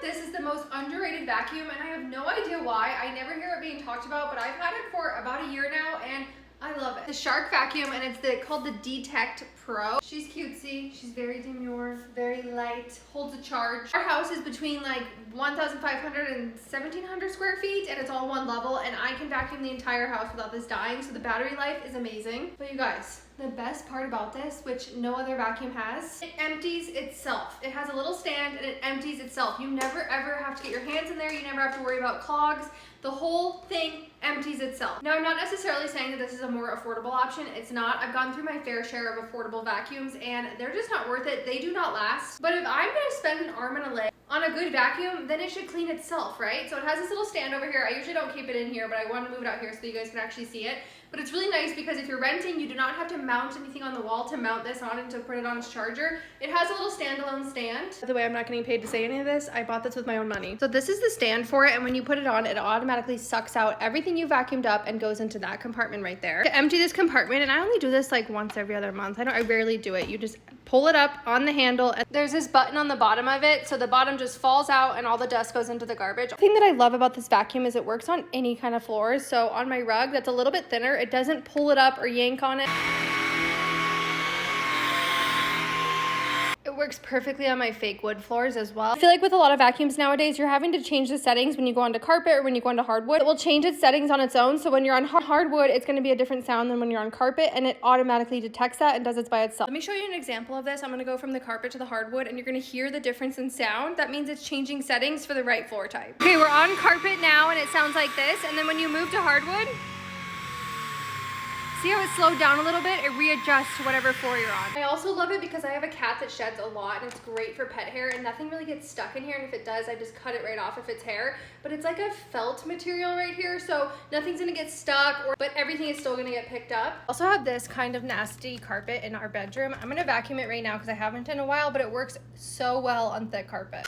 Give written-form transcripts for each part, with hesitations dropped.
This is the most underrated vacuum, and I have no idea why. I never hear it being talked about, but I've had it for about a year now, and I love it. The Shark vacuum, and it's called the Detect Pro. She's cutesy, she's very demure, very light, holds a charge. Our house is between like 1,500 and 1,700 square feet, and it's all one level, and I can vacuum the entire house without this dying, so the battery life is amazing. But you guys, the best part about this, which no other vacuum has, it empties itself. It has a little stand and it empties itself. You never ever have to get your hands in there. You never have to worry about clogs. The whole thing empties itself. Now, I'm not necessarily saying that this is a more affordable option. It's not. I've gone through my fair share of affordable vacuums and they're just not worth it. They do not last. But if I'm gonna spend an arm and a leg on a good vacuum, then it should clean itself, right? So it has this little stand over here. I usually don't keep it in here, but I wanted to move it out here so that you guys can actually see it. But it's really nice because if you're renting, you do not have to mount anything on the wall to mount this on and to put it on its charger. It has a little standalone stand. By the way, I'm not getting paid to say any of this. I bought this with my own money. So this is the stand for it, and when you put it on, it automatically sucks out everything you vacuumed up and goes into that compartment right there. To empty this compartment, and I only do this like once every other month. I rarely do it. You just pull it up on the handle, and there's this button on the bottom of it, so the bottom just falls out and all the dust goes into the garbage. The thing that I love about this vacuum is it works on any kind of floors. So on my rug that's a little bit thinner, it doesn't pull it up or yank on it. It works perfectly on my fake wood floors as well. I feel like with a lot of vacuums nowadays, you're having to change the settings when you go onto carpet or when you go onto hardwood. It will change its settings on its own. So when you're on hardwood, it's going to be a different sound than when you're on carpet, and it automatically detects that and does it by itself. Let me show you an example of this. I'm going to go from the carpet to the hardwood, and you're going to hear the difference in sound. That means it's changing settings for the right floor type. Okay, we're on carpet now, and it sounds like this. And then when you move to hardwood, see how it slowed down a little bit? It readjusts to whatever floor you're on. I also love it because I have a cat that sheds a lot, and it's great for pet hair, and nothing really gets stuck in here, and if it does, I just cut it right off if it's hair. But it's like a felt material right here, so nothing's gonna get stuck, but everything is still gonna get picked up. Also have this kind of nasty carpet in our bedroom. I'm gonna vacuum it right now because I haven't in a while, but it works so well on thick carpet.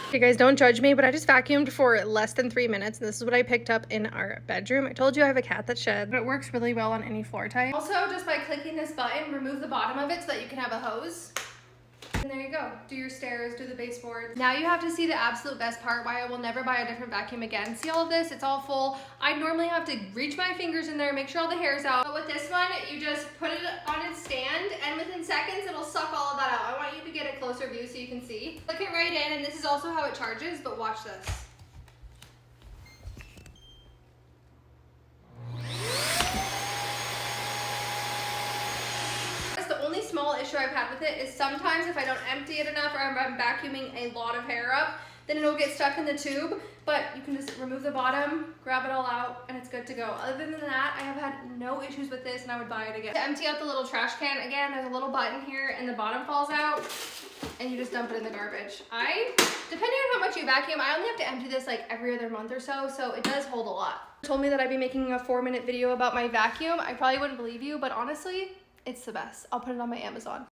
Okay guys, don't judge me, but I just vacuumed for less than 3 minutes, and this is what I picked up in our bedroom. I told you I have a cat that shed, but it works really well on any floor type. Also, just by clicking this button, remove the bottom of it so that you can have a hose. And there you go. Do your stairs, do the baseboards. Now you have to see the absolute best part, why I will never buy a different vacuum again. See all of this? It's all full. I normally have to reach my fingers in there, make sure all the hair's out. But with this one, you just put it on its stand, and within seconds, it'll suck all of that out. I want you to get a closer view so you can see. Click it right in, and this is also how it charges, but watch this. The only small issue I've had with it is sometimes if I don't empty it enough, or I'm vacuuming a lot of hair up, then it'll get stuck in the tube. But you can just remove the bottom, grab it all out, and it's good to go. Other than that, I have had no issues with this, and I would buy it again. To empty out the little trash can, again, there's a little button here, and the bottom falls out, and you just dump it in the garbage. Depending on how much you vacuum, I only have to empty this like every other month or so, so it does hold a lot. Told me that I'd be making a 4-minute video about my vacuum. I probably wouldn't believe you, but honestly, it's the best. I'll put it on my Amazon.